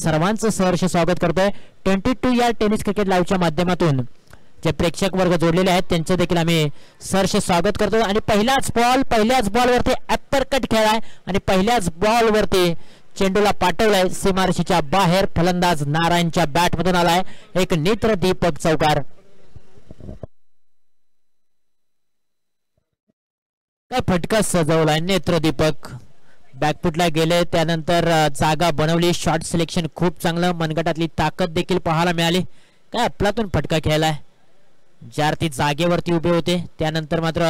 सर्वांचं सहर्ष स्वागत करतोय 22 या टेनिस क्रिकेट लाईव्हच्या माध्यमातून जे प्रेक्षक वर्ग जोडलेले आहेत त्यांचं देखील आम्ही सहर्ष स्वागत करतो। आणि पहिल्याच बॉलवरती अप्पर कट खेळाय आणि पहिल्याच बॉलवरती चेंडूला पाठवलाय सीमारेषेच्या बाहेर। फलंदाज नारायणच्या बॅट मधून आलाय एक नेत्रदीपक चौकार। काय फटका सजवलाय नेत्रदीपक, बॅकफुटला गेले त्यानंतर जागा बनवली। शॉट सिलेक्शन खूप चांगलं, मनगटातली ताकद देखील पाहायला मिळाली। काय आपलातून फटका खेळलाय, ज्यार्थी जागेवरती उभे होते त्यानंतर मात्र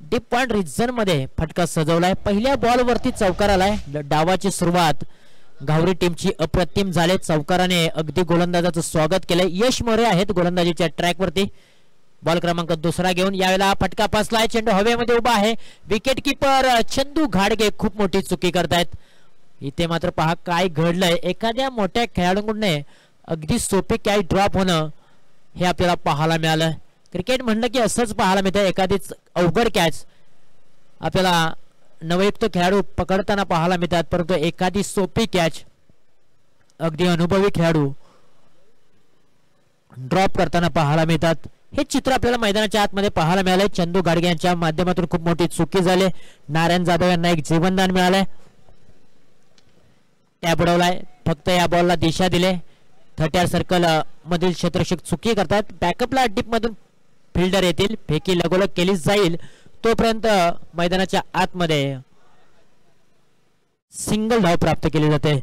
डीप पॉइंट रिजन मध्ये फटका सजवलाय। पहिल्या बॉलवरती चौकार आलाय। डावाची सुरुवात गावरी टीमची अप्रतिम झाले, चौकाराने अगदी गोलंदाजाचं स्वागत केलंय। यश मोरे आहेत गोलंदाजीच्या ट्रॅक वरती, बॉल क्रमांक दुसरा घेऊन यावेळेला फटका पासलाय। चेंडू हवेमध्ये उभा आहे, विकेट किपर चंदू घाडगे खूप मोठी चुकी करतायत। इथे मात्र पहा काय घडलंय, एखाद्या मोठ्या खेळाडूंकडून अगदी सोपी कॅच ड्रॉप होणं हे आपल्याला पाहायला मिळालं। क्रिकेट म्हणलं की असंच पाहायला मिळतं, एखादीच अवघड कॅच आपल्याला नवयुक्त खेळाडू पकडताना पाहायला मिळतात, परंतु एखादी सोपी कॅच अगदी अनुभवी खेळाडू ड्रॉप करताना पाहायला मिळतात। हे चित्र आपल्याला मैदानाच्या आतमध्ये पाहायला मिळाले। चंदू गाडगे यांच्या माध्यमातून खूप मोठी चुकी झाली। नारायण जाधव यांना एक जीवनदान मिळालंय। टॅप उडवलाय, फक्त या बॉलला दिशा दिले। 30 सर्कल मधील क्षेत्ररक्षक चुकी करतात। बॅकअपला डीप मधून फिल्डर येतील, फेकी लगोलग केली जाईल तोपर्यंत मैदानाच्या आतमध्ये सिंगल धाव प्राप्त केली जाते।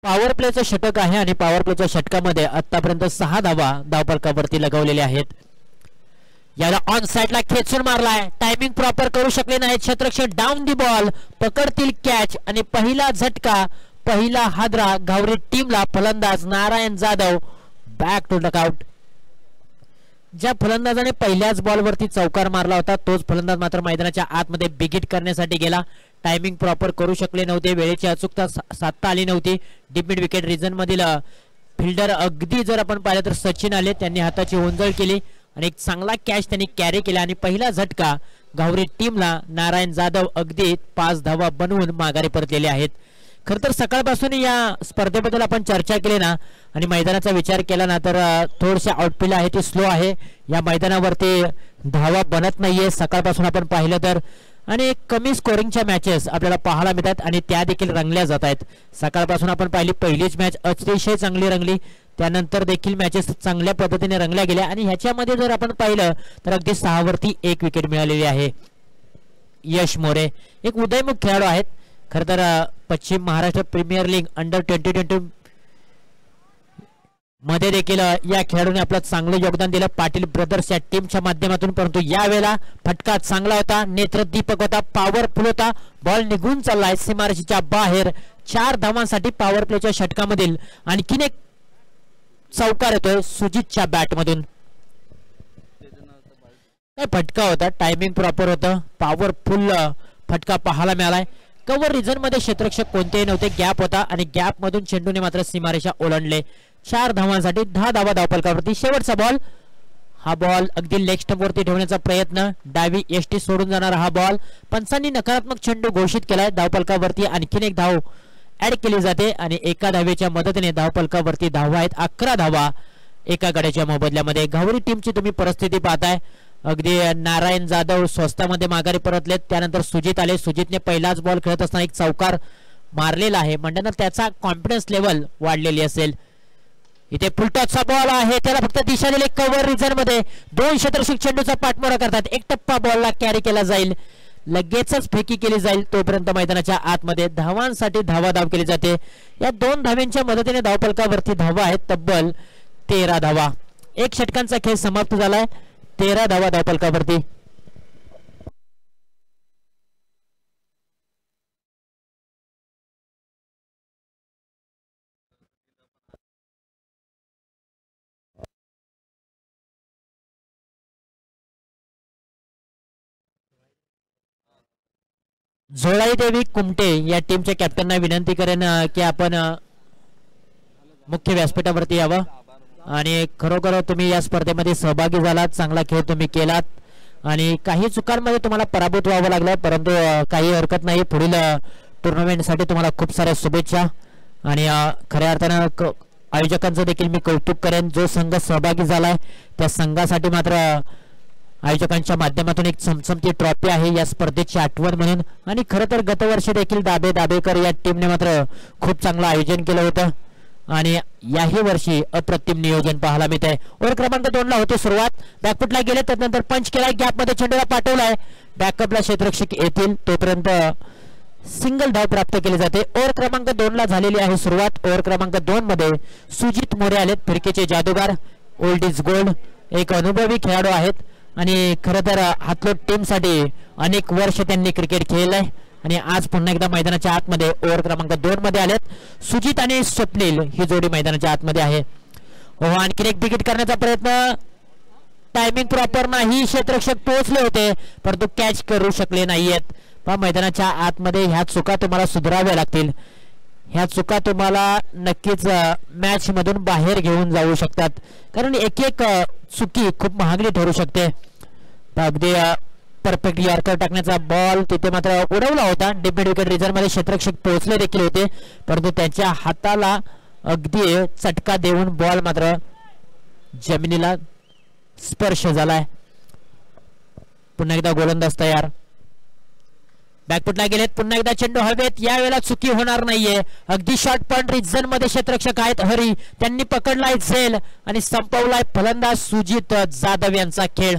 पॉवर प्लेचं षटक आहे आणि पॉवर प्लेच्या षटकामध्ये आतापर्यंत 6 धावा धावफलकावरती लगवलेल्या आहेत। याला ऑन साइडला खेचून मारलाय, टायमिंग प्रॉपर करू शकले नाही क्षेत्ररक्षक। डाऊन दी बॉल, पकडतील कॅच आणि पहिला झटका, पहिला हादरा गावरी टीमला। फलंदाज Narayan Jadhav back to dugout. ज्या फलंदाजाने पहिल्याच बॉलवरती चौकार मारला होता तोच फलंदाज मात्र मैदानाच्या आतमध्ये बिगिट करण्यासाठी गेला। टायमिंग प्रॉपर करू शकले नव्हते, वेळेची अचूकता साधता आली नव्हती। डीप मिड विकेट रिजन मधील फिल्डर अगदी जर आपण पाहिलं तर सचिन आले, त्यांनी हाताची ओंजळ केली आणि एक चांगला कॅच त्यांनी कॅरी केला आणि पहिला झटका गावरी टीमला। नारायण जाधव अगदी 5 धावा बनवून माघारी परतलेले आहेत। खर तर सकाळपासून या स्पर्धेबद्दल आपण चर्चा केली ना आणि मैदानाचा विचार केला ना तर थोडीशी आउटफील्ड आहे ती स्लो आहे, या मैदानावरती धावा बनत नाहीये सकाळपासून आपण पाहिलं तर, आणि कमी स्कोरिंगच्या मॅचेस आपल्याला पाहायला मिळतात आणि त्या देखील रंगल्या जात आहेत। सकाळपासून आपण पाहिली पहिलीच मॅच अतिशय चांगली रंगली, त्यानंतर देखील मॅचेस चांगल्या पद्धतीने रंगल्या गेल्या आणि ह्याच्यामध्ये जर आपण पाहिलं तर अगदी 6 वरती 1 विकेट मिळालेली आहे। यश मोरे एक उदयमुख खेळाडू आहेत। खर तर पश्चिम महाराष्ट्र प्रीमियर लीग अंडर 2020 मध्ये देखील या खेळाडूने आपलं चांगलं योगदान दिलं पाटील ब्रदर्स या टीमच्या माध्यमातून, परंतु यावेळेला फटका चांगला होता, नेत्रदीपक होता, पॉवरफुल होता। बॉल निघून चाललाय सीमारेषेच्या बाहेर। 4 धावांसाठी पॉवर प्लेच्या षटकामधील आणखीन एक चौकार येतोय सुजितच्या बॅट मधून। काय फटका होता, टायमिंग प्रॉपर होतं, पॉवरफुल फटका पाहायला मिळालाय। कव्हर रिजन मध्ये क्षेत्ररक्षक कोणतेही नव्हते, गॅप होता आणि गॅप मधून चेंडूने मात्र सीमारेषा ओलांडले। 4 धावांसाठी 10 धावा धावफलकावरती। शेवटचा बॉल, हा बॉल अगदी लेग स्टंप वरती ठेवण्याचा प्रयत्न, डावी एसटी सोडून जाणारा हा बॉल। पंचांनी नकारात्मक चेंडू घोषित केलाय। धावफलकावरती आणखीन एक धाव ऍड केली जाते आणि एका धावेच्या मदतीने धावफलकावरती धावा आहेत 11 धावा एका गड्याच्या मोबदल्यामध्ये। गावरी टीमची तुम्ही परिस्थिती पाहताय, अगदी नारायण जाधव स्वस्तामध्ये माघारी परतलेत, त्यानंतर सुजित आले। सुजितने पहिलाच बॉल खेळत असताना एक चौकार मारलेला आहे, म्हणजे त्याचा कॉन्फिडन्स लेवल वाढलेली असेल। इथे फुलटॉसचा बॉल आहे, त्याला फक्त दिशा दिली कव्हर रिजन मध्ये। 2 क्षेत्ररक्षक चेंडूचा पाठमोरा करतात, एक टप्पा बॉलला कॅरी केला जाईल, लगेचच फेकी केली जाईल तोपर्यंत मैदानाच्या आतमध्ये धावांसाठी धावाधाव केली जाते। या 2 धाव्यांच्या मदतीने धावफलकावरती धावा आहेत तब्बल 13 धावा। 1 षटकांचा खेळ समाप्त झालाय, 13 धावा धावफलकावरती। झोळाई देवी कुमटे या टीमच्या कॅप्टनना विनंती करेन की आपण मुख्य व्यासपीठावरती यावं आणि खरोखर तुम्ही या स्पर्धेमध्ये सहभागी झालात, चांगला खेळ तुम्ही केलात आणि काही चुकांमध्ये तुम्हाला पराभूत व्हावं लागलं, परंतु काही हरकत नाही. पुढील टुर्नामेंटसाठी तुम्हाला खूप साऱ्या शुभेच्छा. आणि खऱ्या अर्थानं आयोजकांचं देखील मी कौतुक करेन. जो संघ सहभागी झालाय त्या संघासाठी मात्र आयोजकांच्या माध्यमातून एक चमचमती ट्रॉफी आहे या स्पर्धेची आठवण म्हणून. आणि खरं तर गतवर्षी देखील दाबेकर या टीमने मात्र खूप चांगलं आयोजन केलं होतं आणि याही वर्षी अप्रतिम नियोजन पाहायला मिळत आहे. ओव्हर क्रमांक 2 ला होते सुरुवात. बॅकफुटला गेले, त्यानंतर पंच केला, गॅपमध्ये चेंडूला पाठवलाय, बॅकअपला क्षेत्ररक्षक येतील तोपर्यंत सिंगल धाव प्राप्त केली जाते. ओव्हर क्रमांक 2 ला झालेली आहे सुरुवात. ओव्हर क्रमांक 2 मध्ये सुजित मोरे आलेत, फिरकीचे जादूगार, ओल्ड इज गोल्ड, एक अनुभवी खेळाडू आहेत आणि खरं तर हातलोट टीम साठी अनेक वर्ष त्यांनी क्रिकेट खेळलंय आणि आज पुन्हा एकदा मैदानाच्या आतमध्ये ओव्हर क्रमांक 2 मध्ये आलेत. सुजित आणि स्वप्नील ही जोडी मैदानाच्या आतमध्ये आहे. आणखी एक विकेट करण्याचा प्रयत्न, टायमिंग प्रॉपर नाही, क्षेत्ररक्षक पोहोचले होते परंतु कॅच करू शकले नाहीयेत. पण मैदानाच्या आतमध्ये ह्या चुका तुम्हाला सुधाराव्या लागतील. ह्या चुका तुम्हाला नक्कीच मॅच मधून बाहेर घेऊन जाऊ शकतात, कारण एक एक चुकी खूप महागडी ठरू शकते. अगदी परफेक्ट यॉर्कर टाकण्याचा बॉल तिथे मात्र उडवला होता. डिफेंड विकेट रिझर्व्ह मध्ये क्षेत्ररक्षक पोहोचले देखील होते परंतु त्यांच्या हाताला अगदी चटका देऊन बॉल मात्र जमिनीला स्पर्श झालाय. पुन्हा एकदा गोलंदाज तयार, बॅकफुटला गेलेत, पुन्हा एकदा चेंडू हवेत, यावेळेला चुकी होणार नाहीये. अगदी शॉर्ट पॉइंट रिजन मध्ये क्षेत्ररक्षक आहेत हरी, त्यांनी पकडलाय झेल आणि संपवलाय फलंदाज सुजित जाधव यांचा खेळ.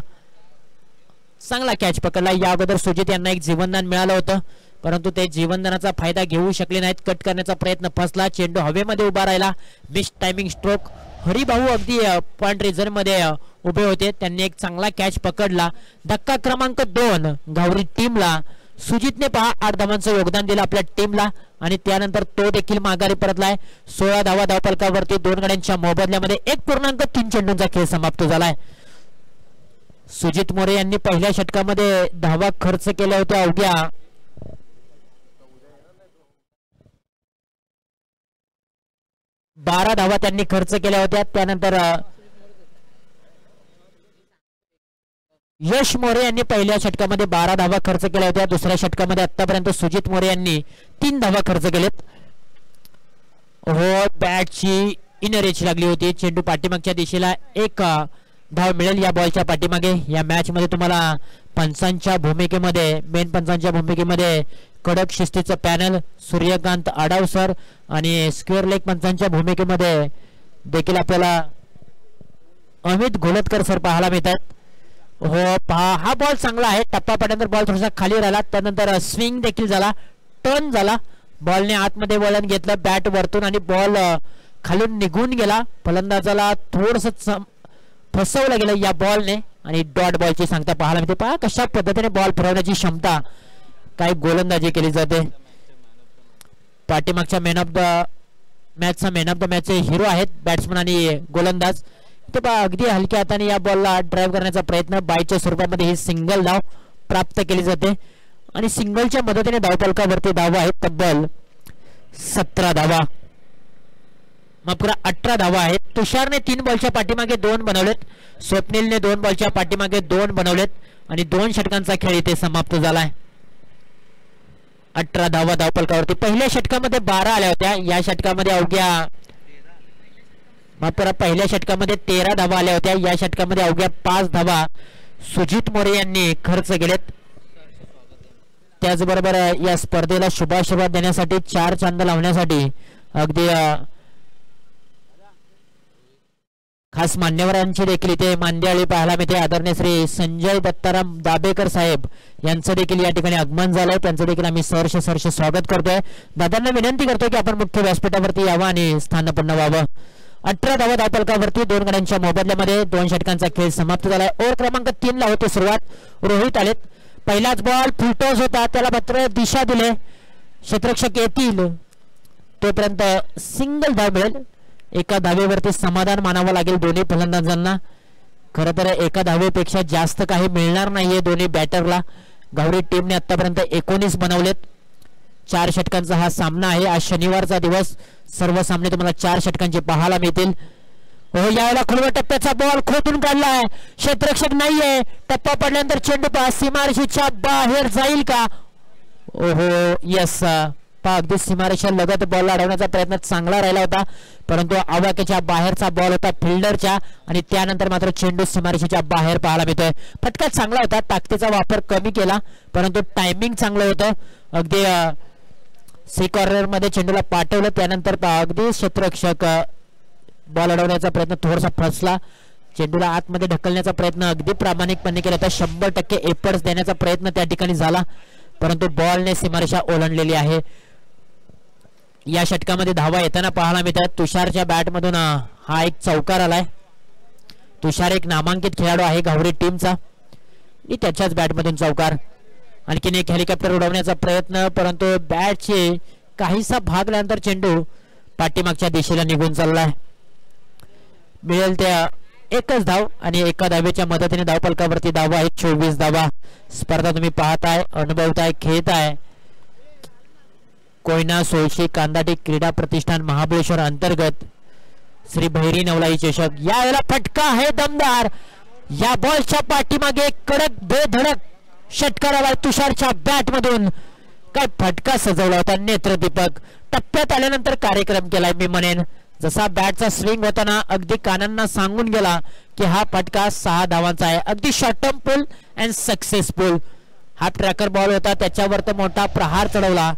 चांगला कॅच पकडला. या अगोदर सुजित यांना एक जीवनदान मिळालं होतं परंतु ते जीवनदानाचा फायदा घेऊ शकले नाहीत. कट करण्याचा प्रयत्न फसला, चेंडू हवेमध्ये उभा राहिला, मिस टायमिंग स्ट्रोक. हरिभाऊ अगदी पॉइंट रिझन मध्ये उभे होते, त्यांनी एक चांगला कॅच पकडला. धक्का क्रमांक 2 घावरी टीमला. सुजितने 8 धावांचं योगदान दिलं आपल्या टीमला आणि त्यानंतर तो देखील माघारी परतलाय. 16 धावा धावफलकावरती 2 गड्यांच्या मोबदल्यामध्ये 1.3 चेंडूंचा खेळ समाप्त झालाय. सुजित मोरे यांनी पहिल्या षटकामध्ये धावा खर्च केल्या होत्या अवघ्या 12 धावा त्यांनी खर्च केल्या होत्या. त्यानंतर यश मोरे यांनी पहिल्या षटकामध्ये 12 धावा खर्च केल्या होत्या. दुसऱ्या षटकामध्ये आतापर्यंत सुजित मोरे यांनी 3 धावा खर्च केलेत. हो, बॅटची इनर एज लागली होती, चेंडू पाठीमागच्या दिशेला. एक धाव मिळेल या बॉलच्या पाठीमागे. या मॅच मध्ये तुम्हाला पंचांच्या भूमिकेमध्ये, मेन पंचांच्या भूमिकेमध्ये कडक शिस्तीचं पॅनल सूर्यकांत आडाव सर आणि स्क्वेअर लेग पंचांच्या भूमिकेमध्ये देखील आपल्याला अमित घोलतकर सर पाहायला मिळतात. हो पहा, हा बॉल चांगला आहे. टप्पा पडल्यानंतर बॉल थोडासा खाली राहिला, त्यानंतर स्विंग देखील झाला, टर्न झाला, बॉलने आतमध्ये वळण घेतलं बॅट वरतून आणि बॉल खालून निघून गेला. फलंदाजाला थोडस फसवलं गेलं या बॉलने आणि डॉट बॉलची सांगता पाहायला मिळते. पहा कशा पद्धतीने बॉल फिरवण्याची क्षमता, काय गोलंदाजी केली जाते. पाठीमागच्या मॅन ऑफ द मॅचचे हिरो आहेत बॅट्समन आणि गोलंदाज. ते पहा अगदी हलक्या हाताने या बॉलला ड्राईव्ह करण्याचा प्रयत्न, बायच्या स्वरूपामध्ये ही सिंगल धाव प्राप्त केली जाते आणि सिंगलच्या मदतीने धावफलकावरती धावा आहेत तब्बल 17 धावा. मग पुरा 18 धावा आहेत. तुषारने 3 बॉलच्या पाठीमागे 2 बनवलेत, स्वप्नीलने 2 बॉलच्या पाठीमागे 2 बनवलेत आणि 2 षटकांचा खेळ इथे समाप्त झालाय. 18 धावा धावफलकावरती. पहिल्या षटकामध्ये 12 आल्या होत्या, या षटकामध्ये अवघ्या पहिल्या षटकामध्ये 13 धावा आल्या होत्या, या षटकामध्ये अवघ्या 5 धावा सुजित मोरे यांनी खर्च केलेत. त्याचबरोबर या स्पर्धेला शुभाशुभात देण्यासाठी 4 चांद लावण्यासाठी अगदी खास मान्यवरांची देखील इथे मांदियाळी पाहायला मिळते. आदरणीय श्री संजय दत्ताराम दाबेकर साहेब यांचं देखील या ठिकाणी आगमन झालंय, त्यांचं देखील आम्ही सहर्ष स्वागत करतोय. दादांना विनंती करतोय की आपण मुख्य व्यासपीठावरती यावं आणि स्थानपन्न व्हावं. 18 धावा धावफलकावरती 2 गड्यांच्या मोबदल्यामध्ये 2 षटकांचा खेळ समाप्त झालाय. ओव्हर क्रमांक 3 ला होते सुरुवात. रोहित आलेत. पहिलाच बॉल फुलटॉस होता, त्याला मात्र दिशा दिले, क्षेत्ररक्षक येतील तोपर्यंत सिंगल धाव मिळेल. एका धावेवरती समाधान मानावं लागेल दोन्ही फलंदाजांना. खरं तर एका धावेपेक्षा जास्त काही मिळणार नाहीये दोन्ही बॅटरला. घावरी टीमने आतापर्यंत 19 बनवलेत. 4 षटकांचा हा सामना आहे. आज शनिवारचा दिवस, सर्व सामने तुम्हाला 4 षटकांचे पाहायला मिळतील. हो, यावेळेला खुलवा टप्प्याचा बॉल खोदून काढलाय, क्षेत्ररक्षक नाहीये. टप्पा पडल्यानंतर चेंडू सीमारेषेच्या बाहेर जाईल का? ओहो, यस. अगदी सीमारेषा लगत बॉल अडवण्याचा प्रयत्न चांगला राहिला होता, परंतु आवाक्याच्या बाहेरचा बॉल होता फिल्डरच्या, आणि त्यानंतर मात्र चेंडू सीमारेषेच्या बाहेर पाहायला मिळतोय. फटका चांगला होता, ताकदीचा वापर कमी केला, परंतु टायमिंग चांगलं होतं. अगदी सी कॉर्नर मध्ये चेंडूला पाठवलं, त्यानंतर अगदी क्षेत्ररक्षक बॉल अडवण्याचा प्रयत्न थोडासा फसला. चेंडूला आतमध्ये ढकलण्याचा प्रयत्न अगदी प्रामाणिकपणे केला होता. 100% एफर्ट्स देण्याचा प्रयत्न त्या ठिकाणी झाला, परंतु बॉलने सीमारेषा ओलांडलेली आहे. या षटकामध्ये धावा येताना पाहायला मिळतात. तुषारच्या बॅटमधून हा एक चौकार आलाय. तुषार एक नामांकित खेळाडू आहे घावरी टीमचा, आणि त्याच्याच बॅटमधून चौकार. आणखीन एक हेलिकॉप्टर उडवण्याचा प्रयत्न, परंतु बॅटचे काहीसा भाग लागल्यानंतर चेंडू पाठीमागच्या दिशेला निघून चाललाय. मिळेल त्या एकच धाव, आणि एका धावेच्या मदतीने धावफलकावरती धावा आहेत 24 धावा. स्पर्धा तुम्ही पाहताय, अनुभवताय, खेळताय. कोयना सोळशी कांदाटी क्रीडा प्रतिष्ठान महाबळेश्वर अंतर्गत श्री भैरी नवलाई चषक. यावेळेला फटका आहे दमदार. या बॉलच्या पाठीमागे कडक बेधडक षटकार आला तुषारच्या बॅटमधून. काय फटका सजवला होता नेत्रदीपक. टप्प्यात आल्यानंतर कार्यक्रम केलाय मी म्हणेन. जसा बॅटचा स्विंग होताना अगदी कानांना सांगून गेला की हा फटका 6 धावांचा आहे. अगदी short term pull and successful. हा ट्रॅकर बॉल होता, त्याच्यावर तर मोठा प्रहार चढवला,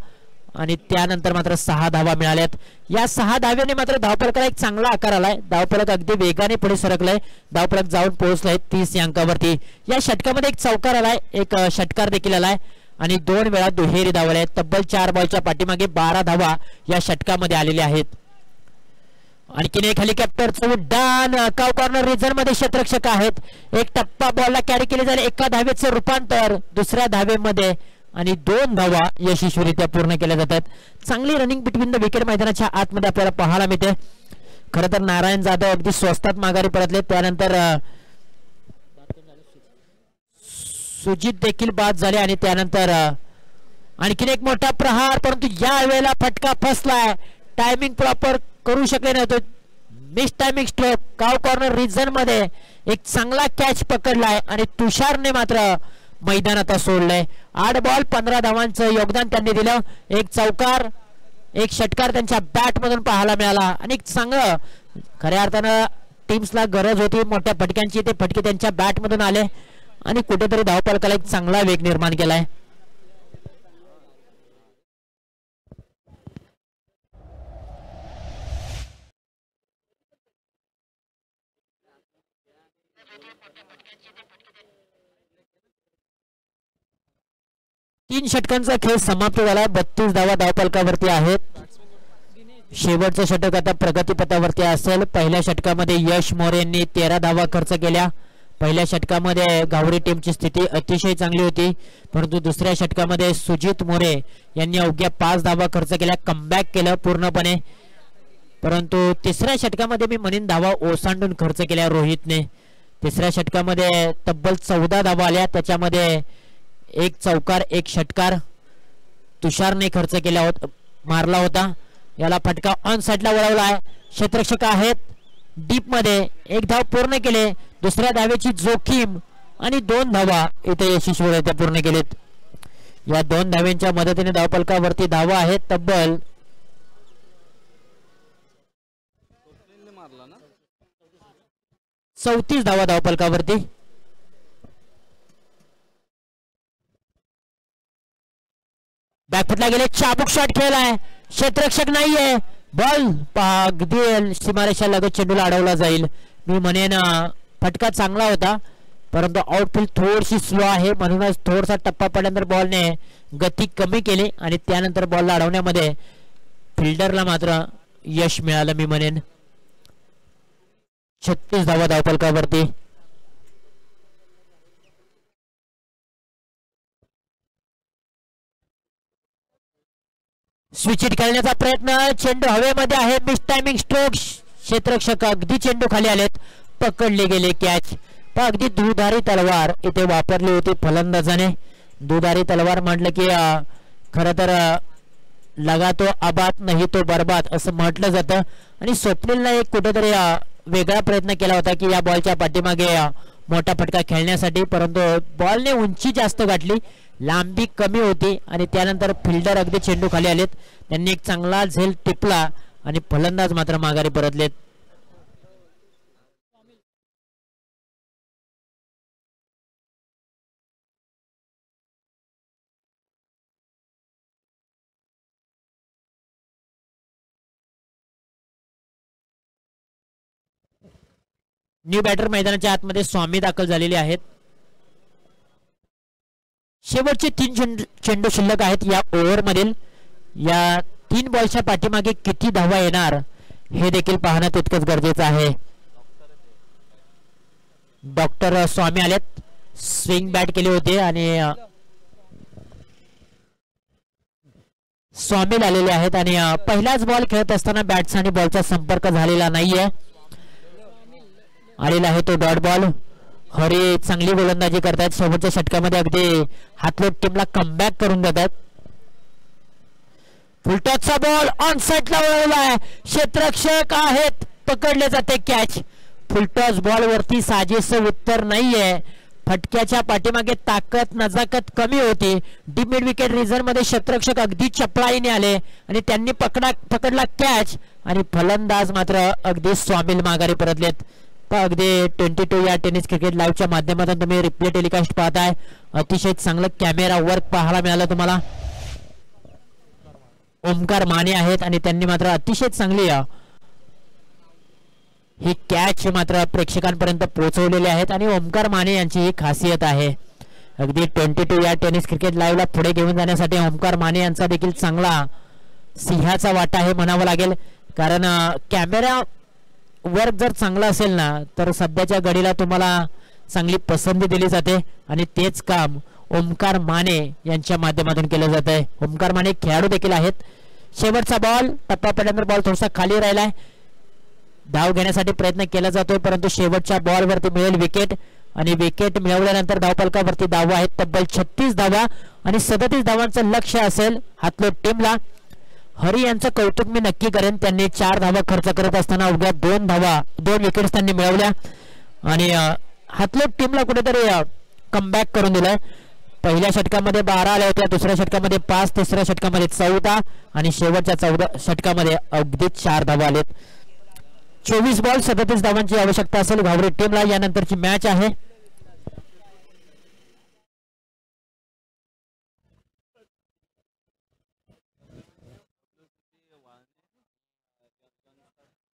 आणि त्यानंतर मात्र 6 धावा मिळाल्यात. या 6 धाव्याने मात्र धावफलकाला एक चांगला आकार आलाय. धावफलक अगदी वेगाने पुढे सरकलाय. धावफलक जाऊन पोहोचलाय 30 अंकावरती. या षटकामध्ये एक चौकार आलाय, एक षटकार देखील आलाय, आणि 2 वेळा दुहेरी धावल्या आहेत. तब्बल 4 बॉलच्या पाठीमागे 12 धावा या षटकामध्ये आलेल्या आहेत. आणखीन एक हेलिकॉप्टरचं उड्डाण. काव कॉर्नर रिझन मध्ये क्षेत्ररक्षक आहेत. एक टप्पा बॉलला कॅरी केले जाईल, एका धावेचं रूपांतर दुसऱ्या धावेमध्ये, आणि 2 धावा यशस्वीरित्या पूर्ण केल्या जातात. चांगली रनिंग बिटवीन द विकेट मैदानाच्या आतमध्ये आपल्याला पाहायला मिळते. खरं तर नारायण जाधव अगदी स्वस्तात माघारी परतले, त्यानंतर सुजित देखील बाद झाले, आणि त्यानंतर आणखीन एक मोठा प्रहार, परंतु या वेळेला फटका फसलाय. टायमिंग प्रॉपर करू शकले नव्हते. Miss timing stroke. काव कॉर्नर रिजन मध्ये एक चांगला कॅच पकडलाय, आणि तुषारने मात्र मैदानात सोडलंय. 8 बॉल 15 धावांचं योगदान त्यांनी दिलं. एक चौकार, एक षटकार त्यांच्या बॅट मधून पाहायला मिळाला, आणि चांगलं खऱ्या अर्थानं टीम्सला गरज होती मोठ्या फटक्यांची. ते फटके त्यांच्या बॅट मधून आले, आणि कुठेतरी धावफलकाला एक चांगला वेग निर्माण केलाय. तीन षटकांचा खेळ समाप्त झाला. 32 धावा धावफलकावरती आहेत. शेवटचं षटक आता प्रगतीपथावरती असेल. पहिल्या षटकामध्ये यश मोरे यांनी 13 धावा खर्च केल्या. पहिल्या षटकामध्ये गावडी टीमची स्थिती अतिशय चांगली होती, परंतु दुसऱ्या षटकामध्ये सुजित मोरे यांनी अवघ्या 5 धावा खर्च केल्या. कमबॅक केलं पूर्णपणे, परंतु तिसऱ्या षटकामध्ये मी म्हणेन धावा ओसांडून खर्च केल्या रोहितने. तिसऱ्या षटकामध्ये तब्बल 14 धावा आल्या. त्याच्यामध्ये एक चौकार, एक षटकार तुषारने खर्च केला मारला होता. याला फटका ऑन साइडला वळवला आहे. क्षेत्ररक्षक आहेत डीप मध्ये. एक धाव पूर्ण केले. दुसऱ्या धावेची जोखीम, आणि 2 धावा इथे यशस्वीरित्या पूर्ण केलेत. या 2 धाव्यांच्या मदतीने धावफलकावरती धावा आहेत तब्बल 34 धावा धावफलकावरती. बॅकफुटला गेले. चाबूक शॉट खेळलाय. क्षेत्ररक्षक नाहीये. बॉल अगदी सीमारेषा लगत चेंडूला अडवला जाईल. मी म्हणेन फटका चांगला होता, परंतु आउटफील्ड थोडीशी स्लो आहे, म्हणूनच थोडासा टप्पा पडल्यानंतर बॉलने गती कमी केली, आणि त्यानंतर बॉलला अडवण्यामध्ये फिल्डरला मात्र यश मिळालं. मी म्हणेन 36 धावा धावफलकावरती. स्विच हिट खेळण्याचा प्रयत्न. चेंडू हवेमध्ये आहे. Miss timing stroke. क्षेत्ररक्षक अगदी चेंडू खाली आलेत. पकडले गेले कॅच. पण अगदी दुधारी तलवार इथे वापरली होती फलंदाजाने. दुधारी तलवार म्हटलं की खरं तर लगा तो आबाद नाही तो बर्बाद असं म्हटलं जातं, आणि स्वप्नीलला एक कुठेतरी वेगळा प्रयत्न केला होता की या बॉलच्या पाठीमागे मोठा फटका खेळण्यासाठी, परंतु बॉलने उंची जास्त गाठली, लांबी कमी होती आणि त्यानंतर फिल्डर अगदी चेंडू खाली आलेत. त्यांनी एक चांगला झेल टिपला आणि फलंदाज मात्र माघारी परतलेत. न्यू बॅटर मैदानाच्या आतमध्ये स्वामी दाखल झालेले आहेत. शेवटचे 3 चेंडू शिल्लक आहेत या ओव्हर मधील. या 3 बॉलच्या पाठीमागे किती धावा येणार हे देखील पाहणं तितकंच गरजेचं आहे. डॉक्टर स्वामी आलेत, स्विंग बॅट केले होते आणि स्वामी आलेले आहेत आणि पहिलाच बॉल खेळत असताना बॅट्स आणि बॉलचा संपर्क झालेला नाहीये. आलेला आहे तो डॉट बॉल. हरी चांगली गोलंदाजी करतात. शेवटच्या षटकामध्ये अगदी हातलोट टीमला कमबॅक करून देतात. फुलटॉसचा बॉल ऑन साइडला वळवला आहे. क्षेत्ररक्षक आहेत, पकडले जाते कॅच. फुलटॉस बॉल वरती साजेसं उत्तर नाहीये. फटक्याच्या पाठीमागे ताकद नजाकत कमी होती. डीप मिड विकेट रिझन मध्ये क्षेत्ररक्षक अगदी चपळाईने आले आणि त्यांनी पकडला कॅच आणि फलंदाज मात्र अगदी स्वामील माघारी परतलेत. अगदी 22 या टेनिस क्रिकेट लाईव्हच्या माध्यमातून तुम्ही रिप्ले टेलिकास्ट पाहताय. अतिशय चांगलं कॅमेरा वर्क पाहायला मिळालं तुम्हाला. ओमकार माने आहेत आणि त्यांनी मात्र अतिशय चांगली ही कॅच मात्र प्रेक्षकांपर्यंत पोहोचवलेले आहेत आणि ओमकार माने यांची ही खासियत आहे. अगदी 22 या टेनिस क्रिकेट लाईव्हला पुढे घेऊन जाण्यासाठी ओमकार माने यांचा देखील चांगला सिंहाचा वाटा आहे म्हणावं लागेल. कारण कॅमेरा वर्क जर चांगला असेल ना तर सध्याच्या घडीला तुम्हाला चांगली पसंती दिली जाते आणि तेच काम ओमकार माने यांच्या माध्यमातून केलं जात आहे. ओमकार माने खेळाडू देखील आहेत. शेवटचा बॉल टप्पा पडल्यानंतर बॉल थोडासा खाली राहिलाय. धाव घेण्यासाठी प्रयत्न केला जातोय परंतु शेवटच्या बॉल वरती मिळेल विकेट आणि विकेट मिळवल्यानंतर धावफलकावरती धावा आहेत तब्बल 36 धावा आणि 37 धावांचं लक्ष असेल हातलोट टीमला. हरी यांचं कौतुक मी नक्की करेन. त्यांनी 4 धावा खर्च करत असताना अवघ्या 2 विकेट्स त्यांनी मिळवल्या आणि हातलोट टीमला कुठेतरी कमबॅक करून दिलाय. पहिल्या षटकामध्ये 12 आले होते, दुसऱ्या षटकामध्ये 5, तिसऱ्या षटकामध्ये 14 आणि शेवटच्या 14 षटकामध्ये अगदीच 4 धावा आलेत. 24 बॉल 37 धावांची आवश्यकता असेल घावरे टीमला. यानंतरची मॅच आहे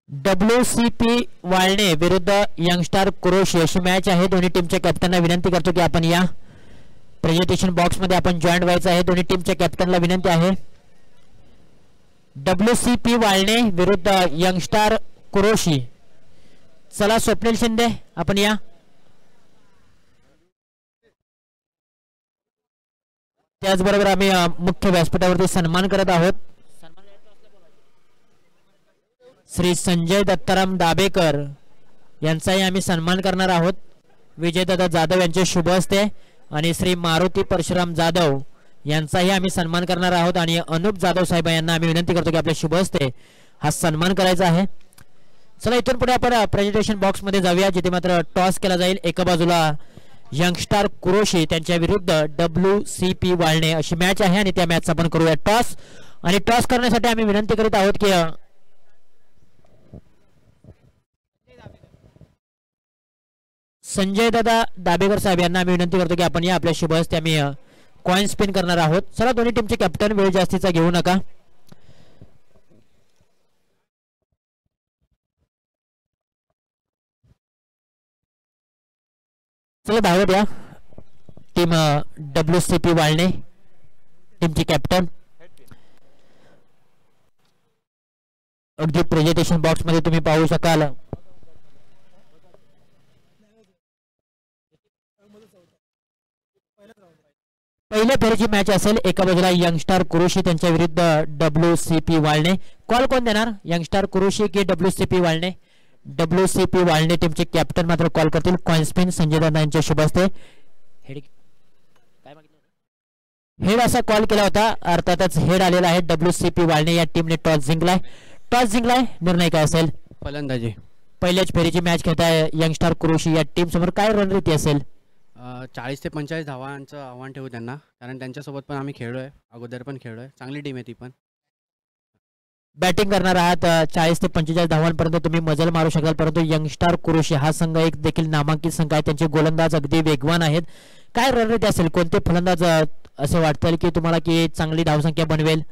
WCP वाळणे विरुद्ध यंगस्टार कुरोशी अशी मॅच आहे. दोन्ही टीमच्या कॅप्टनला विनंती करतो की आपण या प्रेझेंटेशन बॉक्स मध्ये आपण जॉईन व्हायचं आहे. दोन्ही टीमच्या कॅप्टनला विनंती आहे. WCP वाळणे विरुद्ध यंगस्टार कुरोशी. चला स्वप्नील शिंदे आपण या. त्याचबरोबर आम्ही मुख्य व्यासपीठावरती सन्मान करत आहोत. श्री संजय दत्ताराम दाबेकर यांचाही आम्ही सन्मान करणार आहोत. विजयदादा जाधव यांचे शुभ हस्ते आणि श्री मारुती परशुराम जाधव यांचाही आम्ही सन्मान करणार आहोत आणि अनुप जाधव साहेब यांना आम्ही विनंती करतो की आपल्या शुभ हस्ते हा सन्मान करायचा आहे. चला इथून पुढे आपण प्रेझेंटेशन बॉक्स मध्ये जाऊया जिथे मात्र टॉस केला जाईल. एका बाजूला यंगस्टार कुरोशी त्यांच्या विरुद्ध WCP वाळणे अशी मॅच आहे आणि त्या मॅच आपण करूया टॉस. आणि टॉस करण्यासाठी आम्ही विनंती करीत आहोत की संजय दादा दाबेकर साहेब यांना आम्ही विनंती करतो की आपण या आपल्या शुभ हस्ते आम्ही कॉइन स्पिन करणार आहोत. चला दोन्ही टीमचे कॅप्टन वेळ जास्तीचा घेऊ नका. चला धावत या. टीम WCP वाळणे टीमची कॅप्टन अगदी प्रेझेंटेशन बॉक्स मध्ये तुम्ही पाहू शकाल. पहिल्या फेरीची मॅच असेल. एका बाजूला यंगस्टार कुरोशी त्यांच्या विरुद्ध WCP वाळणे. कॉल कोण देणार, यंगस्टार कुरोशी की WCP वाळणे? WCP वाळणे टीमचे कॅप्टन मात्र कॉल करतील. कॉइन स्पिन संजय दादा यांच्या शुभ हस्ते. हेड असा कॉल केला होता, अर्थातच हेड आलेला आहे. WCP वाळणे या टीमने टॉस जिंकलाय. निर्णय काय असेल? फलंदाजी. पहिल्याच फेरीची मॅच खेळताय यंगस्टार कुरुशी या टीम समोर काय रणनीती असेल? 40 ते 45 धावांचं आव्हान ठेवू त्यांना, कारण त्यांच्यासोबत पण आम्ही खेळलोय, अगोदर पण खेळलोय, चांगली टीम आहे ती पण. बॅटिंग करणार आहात, 40 ते 45 धावांपर्यंत तुम्ही मजल मारू शकाल, परंतु यंगस्टार कुरुशी हा संघ एक देखील नामांकित संघ आहे, त्यांचे गोलंदाज अगदी वेगवान आहेत. काय रणनीती असेल, कोणते फलंदाज असं वाटतं की तुम्हाला की चांगली धावसंख्या बनवेल?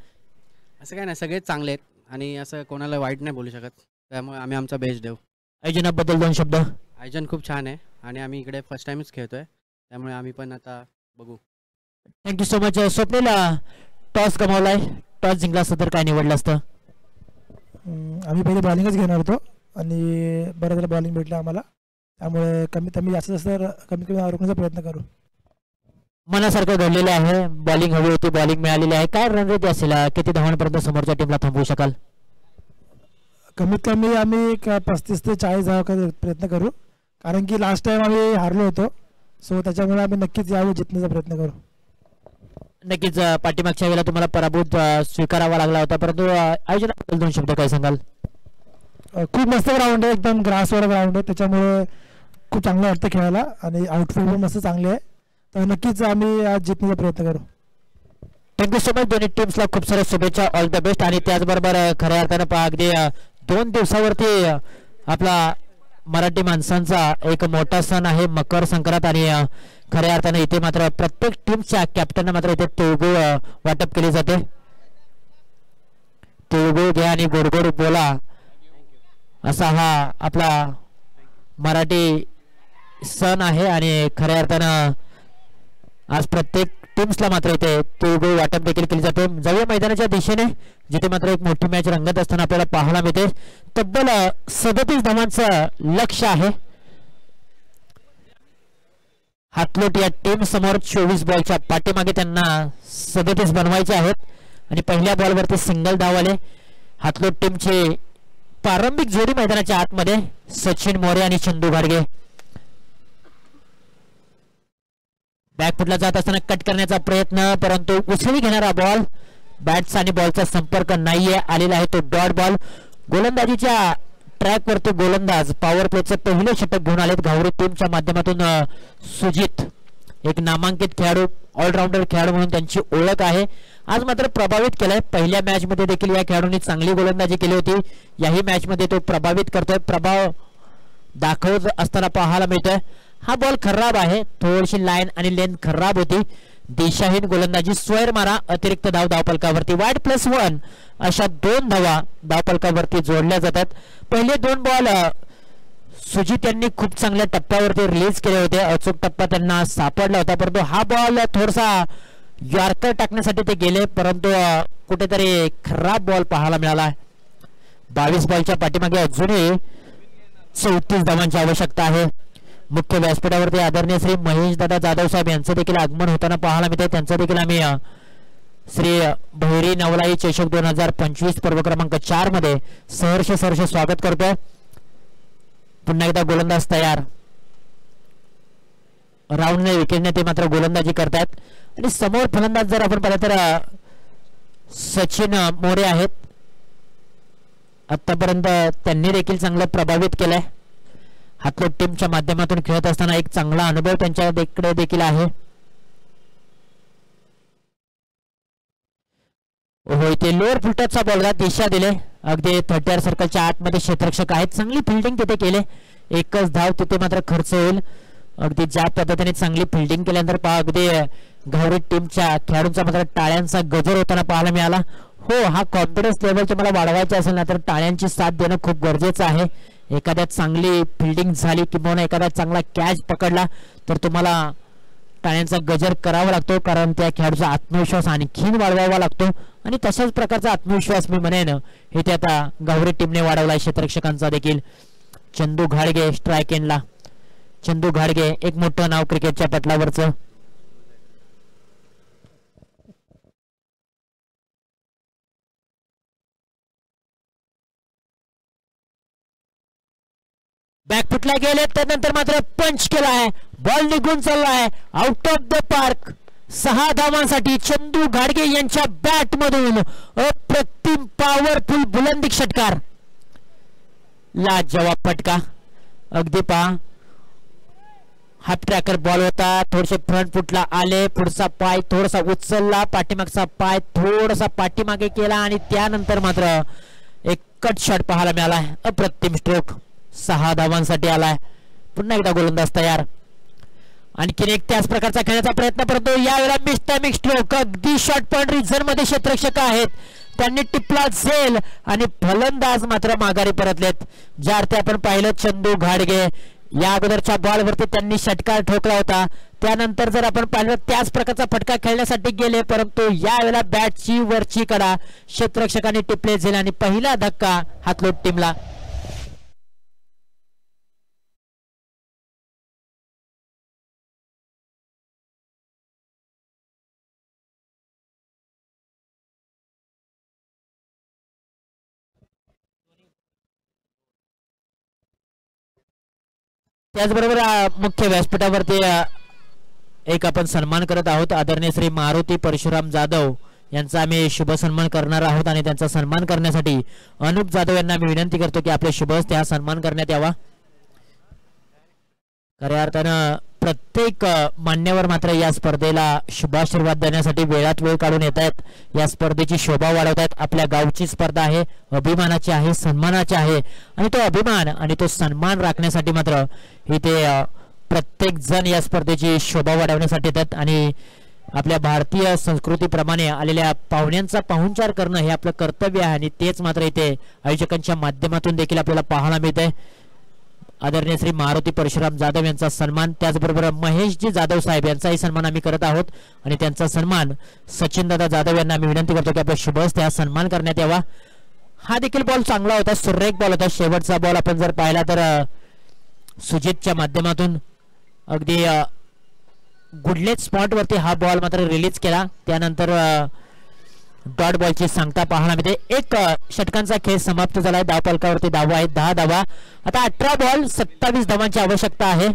असं काय नाही, सगळेच चांगले आहेत आणि असं कोणाला वाईट नाही बोलू शकत, त्यामुळे आम्ही आमचा बेस्ट देऊ. आयोजनाबद्दल 2 शब्द. आयोजन खूप छान आहे आणि आम्ही इकडे फर्स्ट टाइमच खेळतोय, त्यामुळे आम्ही पण आता बघू. Thank you so much. Swapnil, toss गमावलाय, टॉस जिंकला असतं तर काय निवडलं असतं? आम्ही पहिले बॉलिंगच घेणार होतो आणि बरं झालं बॉलिंग भेटलं आम्हाला, त्यामुळे कमीत कमी जास्त जास्त कमी रोखण्याचा प्रयत्न करू. मनासारखं घडलेलं आहे, बॉलिंग हवी होती, बॉलिंग मिळालेली आहे. काय रणनीती असेल, किती धावांपर्यंत समोरच्या टीमला थांबवू शकाल? कमीत कमी आम्ही 35 ते 40 धावा प्रयत्न करू, कारण की लास्ट टाइम आम्ही हारलो होतो, सो त्याच्यामुळे आम्ही नक्कीच यावेळी जिंकण्याचा प्रयत्न करू. नक्कीच पाठीमागच्या वेळेला तुम्हाला पराभूत स्वीकारावा लागला होता, परंतु आयोजनाबद्दल 2 शब्द काय सांगाल? खूप मस्त ग्राउंड आहे, एकदम ग्रासवर ग्राउंड आहे, त्याच्यामुळे खूप चांगलं वाटतं खेळायला आणि आउटफील्ड पण मस्त चांगले आहे, तर नक्कीच आम्ही आज जिंकण्याचा प्रयत्न करू. Thank you so much. दोन्ही टीम्सला खूप साऱ्या शुभेच्छा, ऑल द बेस्ट. आणि त्याचबरोबर खऱ्या अर्थानं पहा, अगदी 2 दिवसावरती आपला मराठी माणसांचा एक मोठा सण आहे मकर संक्रांत, आणि खऱ्या अर्थानं इथे मात्र प्रत्येक टीमच्या कॅप्टनना मात्र इथे तिळगुळ वाटप केले जाते. तिळगुळ घ्या आणि गोड गोड बोला, असा हा आपला मराठी सण आहे, आणि खऱ्या अर्थानं आज प्रत्येक टीम्सला मात्र इथे तिळगुळ वाटप देखील केले जाते. जाऊया मैदानाच्या दिशेने, जिथे मात्र एक मोठी मॅच रंगत असताना आपल्याला पाहायला मिळते. तब्बल 37 धावांचं लक्ष्य आहे हातलोट या टीम समोर. 24 बॉलच्या पाठीमागे त्यांना 37 बनवायचे आहेत, आणि पहिल्या बॉलवरती सिंगल धाव आले. हातलोट टीमचे प्रारंभिक जोडी मैदानाच्या आतमध्ये सचिन मोरे आणि चंदू घाडगे. बॅकफुटला जात असताना कट करण्याचा प्रयत्न, परंतु उसळी घेणारा बॉल, बॅट्स आणि बॉलचा संपर्क नाहीये आलेला आहे, तो डॉट बॉल. गोलंदाजीच्या ट्रॅक वरती गोलंदाज पॉवर प्लेचं पहिले षटक घेऊन आलेत घावरे टीमच्या माध्यमातून. सुजित एक नामांकित खेळाडू, ऑलराऊंडर खेळाडू म्हणून त्यांची ओळख आहे. आज मात्र प्रभावित केलाय, पहिल्या मॅच मध्ये देखील या खेळाडूंनी चांगली गोलंदाजी केली होती, याही मॅच मध्ये तो प्रभावित करतोय, प्रभाव दाखवत असताना पाहायला मिळतोय. हा बॉल खराब आहे, थोडीशी लाईन आणि लेंथ खराब होती. दिशाहीन गोलंदाजी, स्क्वेअर मारा, अतिरिक्त धाव धावफलकावरती. वाईड +1 अशा 2 धावा धावफलकावरती जोडल्या जातात. पहिले 2 बॉल सुजित यांनी खूप चांगल्या टप्प्यावरती रिलीज केले होते, अचूक टप्पा त्यांना सापडला होता, परंतु हा बॉल थोडासा यॉर्कर टाकण्यासाठी ते गेले, परंतु कुठेतरी खराब बॉल पाहायला मिळाला. 22 बॉलच्या पाठीमागे अजूनही 34 धावांची आवश्यकता आहे. मुख्य व्यासपीठावरती आदरणीय श्री महेश दादा जाधव साहेब यांचं देखील आगमन होताना पाहायला मिळते. त्यांचं देखील आम्ही श्री भैरी नवलाई चषक 2025 पर्व क्रमांक 4 मध्ये सहर्ष स्वागत करतोय. पुन्हा एकदा गोलंदाज तयार, राऊंडने विकेटने ते मात्र गोलंदाजी करतात, आणि समोर फलंदाज जर आपण पाहिलं तर सचिन मोरे आहेत. आतापर्यंत त्यांनी देखील चांगलं प्रभावित केलंय. हातलोट टीमच्या माध्यमातून खेळत असताना एक चांगला अनुभव त्यांच्याकडे देखील आहे. हो, इथे लोअर फुलटॉपचा बॉलला दिशा दिले, अगदी 30 सर्कलच्या आतमध्ये क्षेत्ररक्षक आहेत, चांगली फिल्डिंग तिथे केले, एकच धाव तिथे मात्र खर्च होईल. अगदी ज्या पद्धतीने चांगली फिल्डिंग केल्यानंतर पहा, अगदी घावरे टीमच्या खेळाडूंचा मात्र टाळ्यांचा गजर होताना पाहायला मिळाला. हो, हा कॉन्फिडन्स लेवल तुम्हाला वाढवायचा असेल ना तर टाळ्यांची साथ देणं खूप गरजेचं आहे. एखाद्या चांगली फिल्डिंग झाली किंवा एखादा चांगला कॅच पकडला तर तुम्हाला टाळ्यांचा गजर करावा लागतो, कारण त्या खेळाडूचा आत्मविश्वास आणखीन वाढवावा लागतो, आणि तशाच प्रकारचा आत्मविश्वास मी म्हणेन हे ते आता गावरे टीमने वाढवला क्षेत्ररक्षकांचा देखील. चंदू घाडगे स्ट्राइक एंडला. चंदू घाडगे एक मोठं नाव क्रिकेटच्या पटलावरचं. बॅकफुटला गेले, त्यानंतर मात्र पंच केलाय, बॉल निघून चाललाय आउट ऑफ द पार्क. 6 धावांसाठी चंदू घाडगे यांच्या बॅट मधून अप्रतिम पॉवरफुल बुलंदी षटकार. लाजवाब फटका. अगदी पहा हाफ ट्रॅकर बॉल होता. थोडेसे फ्रंट फुटला आले. पुढचा पाय थोडासा उचलला. पाठीमागचा पाय थोडासा पाठीमागे केला आणि त्यानंतर मात्र एक कट शॉट पाहायला मिळाला. अप्रतिम स्ट्रोक. 6 धावांसाठी आलाय. पुन्हा एकदा गोलंदाज तयार. आणखीन एक त्याच प्रकारचा खेळण्याचा प्रयत्न, परंतु यावेळेला मिस्टॅमिक स्ट्रोक. अगदी शॉर्ट पॉइंट रिझन मध्ये क्षेत्ररक्षक आहेत, त्यांनी टिपला झेल आणि फलंदाज मात्र माघारी परतलेत. ज्या अर्थी आपण पाहिलं चंदू घाडगे या अगोदरच्या बॉलवरती त्यांनी षटकार ठोकला होता. त्यानंतर जर आपण पाहिलं त्याच प्रकारचा फटका खेळण्यासाठी गेले, परंतु यावेळेला बॅटची वरची कडा क्षेत्ररक्षकांनी टिपले झेल आणि पहिला धक्का हातलोट टीमला. त्याचबरोबर मुख्य व्यासपीठावरती एक आपण सन्मान करत आहोत. आदरणीय श्री मारुती परशुराम जाधव यांचा आम्ही शुभ सन्मान करणार आहोत आणि त्यांचा सन्मान करण्यासाठी अनुप जाधव यांना मी विनंती करतो की आपल्या शुभ हस्ते हा सन्मान करण्यात यावा. खऱ्या अर्थानं प्रत्येक मान्यवर मात्र या स्पर्धेला शुभाशीर्वाद देण्यासाठी वेळात वेळ काढून येत आहेत. या स्पर्धेची शोभा वाढवत आहेत. आपल्या गावची स्पर्धा आहे, अभिमानाची आहे, सन्मानाची आहे आणि तो अभिमान आणि तो सन्मान राखण्यासाठी मात्र इथे प्रत्येक जण या स्पर्धेची शोभा वाढवण्यासाठी येतात आणि आपल्या भारतीय संस्कृतीप्रमाणे आलेल्या पाहुण्यांचा पाहुणचार करणं हे आपलं कर्तव्य आहे आणि तेच मात्र इथे आयोजकांच्या माध्यमातून देखील आपल्याला पाहायला मिळते. आदरणीय श्री मारुती परशुराम जाधव यांचा सन्मान, त्याचबरोबर महेशजी जाधव साहेब यांचाही सन्मान आम्ही करत आहोत आणि त्यांचा सन्मान सचिनदादा जाधव यांना मी विनंती करतो की आपल्या शुभ हस्ते हा सन्मान करण्यात यावा. हा देखील बॉल चांगला होता, सुरेख बॉल होता. शेवटचा बॉल आपण जर पाहिला तर सुजितच्या माध्यमातून अगदी गुडलेट स्पॉट वरती हा बॉल मात्र रिलीज केला. त्यानंतर डॉट बॉलची सांगता पाहायला मिळते. एक षटकांचा खेळ समाप्त झालाय. धावफलकावरती धावा आहेत 10 धावा. आता 18 बॉल 27 धावांची आवश्यकता आहे.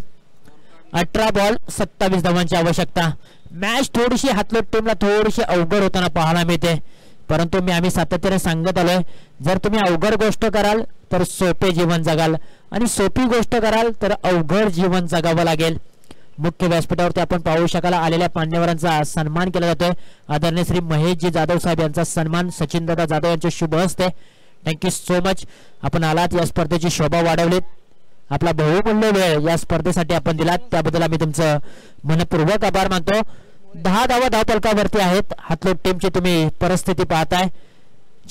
18 बॉल 27 धावांची आवश्यकता. मॅच थोडीशी हातलोट टीमला थोडीशी अवघड होताना पाहायला मिळते, परंतु आम्ही सातत्याने सांगत आलोय जर तुम्ही अवघड गोष्ट कराल तर सोपे जीवन जगाल आणि सोपी गोष्ट कराल तर अवघड जीवन जगावं लागेल. मुख्य व्यासपीठावरती आपण पाहू शकाल आलेल्या मान्यवरांचा सन्मान केला जातोय. आदरणीय श्री महेशजी जाधव साहेब यांचा सन्मान सचिनदादा जाधव यांच्या शुभ हस्ते. Thank you so much. आपण आलात, या स्पर्धेची शोभा वाढवलीत, आपला बहुमूल्य वेळ या स्पर्धेसाठी आपण दिलात, त्याबद्दल आम्ही तुमचं मनपूर्वक आभार मानतो. 10 धावा धावफलकावरती आहेत. हातलोट टीमची तुम्ही परिस्थिती पाहताय.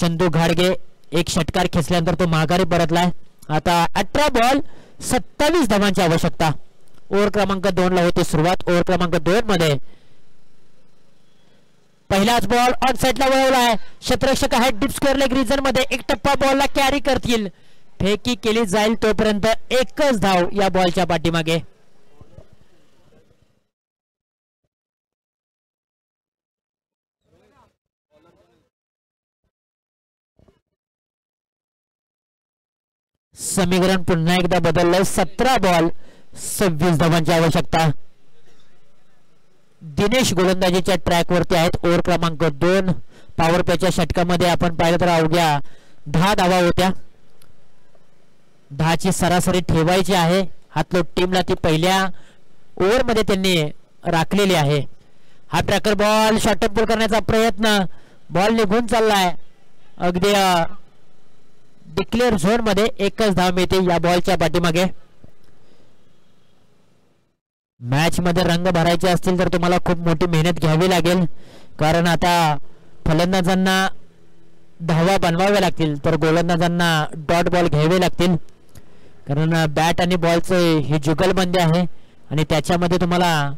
चंदू घाडगे एक षटकार खेचल्यानंतर तो माघारी परतलाय. आता 18 बॉल 27 धावांची आवश्यकता. ओव्हर क्रमांक 2 ला होती सुरुवात. ओव्हर क्रमांक 2 मध्ये पहिलाच बॉल ऑन साइडला वळवलाय. क्षेत्ररक्षक आहे डीप स्क्वेअर लेग रिजन मध्ये. एक टप्पा बॉलला कॅरी करतील, फेकी केली जाईल तोपर्यंत एकच धाव या बॉलच्या पाठीमागे. समीकरण पुन्हा एकदा बदललंय. 17 बॉल 26 धावांची आवश्यकता. दिनेश गोलंदाजीच्या ट्रॅक वरती आहेत. ओव्हर क्रमांक 2 पॉवर प्लेच्या षटकामध्ये आपण पाहिलं तर अवघ्या 10 धावा होत्या. 10 ची सरासरी ठेवायची आहे. हातलोट टीमला ती पहिल्या ओव्हर मध्ये त्यांनी राखलेली आहे. हा ट्रॅकर बॉल शॉर्ट पुल करण्याचा प्रयत्न, बॉल निघून चाललाय. अगदी डिक्लेअर झोन मध्ये एकच धाव मिळते या बॉलच्या पाठीमागे. मॅच मध्ये रंग भरायचे असतील तर तुम्हाला खूप मोठी मेहनत घ्यावी लागेल, कारण आता फलंदाजांना धावा बनवाव्या लागतील तर गोलंदाजांना डॉट बॉल घ्यावे लागतील, कारण बॅट आणि बॉलचे ही जुगलबंदी आहे आणि त्याच्यामध्ये तुम्हाला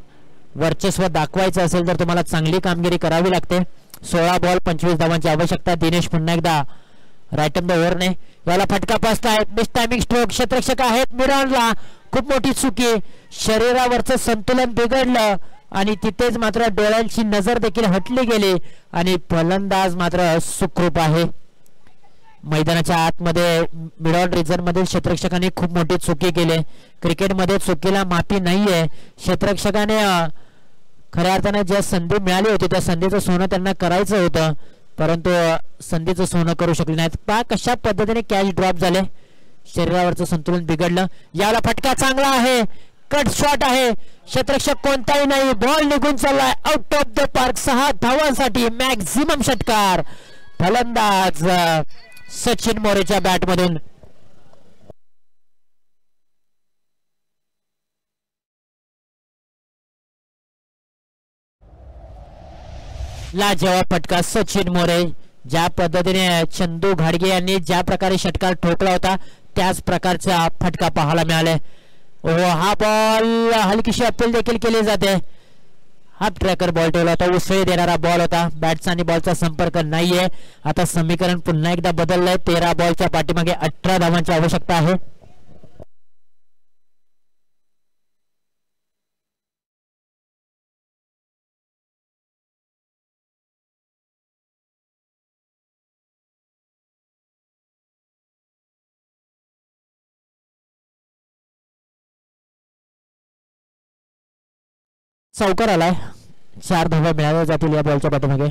वर्चस्व दाखवायचं असेल तर तुम्हाला चांगली कामगिरी करावी लागते. 16 बॉल 25 धावांची आवश्यकता. दिनेश पुन्हा एकदा राईट ऑन द ओव्हरने याला फटका पासताय. मिसटायमिंग स्ट्रोक. क्षेत्ररक्षक आहेत मिडॉनला. खूप मोठी चुकी, शरीरावरचं संतुलन बिघडलं आणि तिथेच मात्र डोळ्यांची नजर देखील हटली गेली आणि फलंदाज मात्र सुखरूप आहे. मैदानाच्या आतमध्ये मिडॉन रिजन मध्ये क्षेत्ररक्षकाने खूप मोठी चुकी केली. क्रिकेटमध्ये चुकीला माफी नाहीये. क्षेत्ररक्षकाने खऱ्या अर्थाने ज्या संधी मिळाली होती त्या संधीचं सोनं त्यांना करायचं होतं, परंतु संधीचं सोनं करू शकले नाहीत. पहा कशा पद्धतीने कॅच ड्रॉप झाले. शरीरावरचं संतुलन बिघडलं. याला फटका चांगला आहे, कट शॉट आहे, क्षेत्ररक्षक कोणताही नाही, बॉल निघून चाललाय आउट ऑफ द पार्क. 6 धावांसाठी मॅक्झिमम षटकार फलंदाज सचिन मोरेच्या बॅट मधून. लाजवाब फटका सचिन मोरे. ज्या पद्धतीने चंदू घाडगे यांनी ज्या प्रकारे षटकार ठोकला होता त्याच प्रकारचा फटका पाहायला मिळाला. हा बॉल हलकीशी अपील देखील केली जाते. हाफ ट्रॅकर बॉल ठेवला होता, उसळी देणारा बॉल होता. बॅटचा आणि बॉलचा संपर्क नाहीये. आता समीकरण पुन्हा एकदा बदललंय. 13 बॉलच्या पाठीमागे 18 धावांची आवश्यकता आहे. चौकार आलाय. 4 धावा मिळाल्या जातील या बॉलच्या पाठीमागे.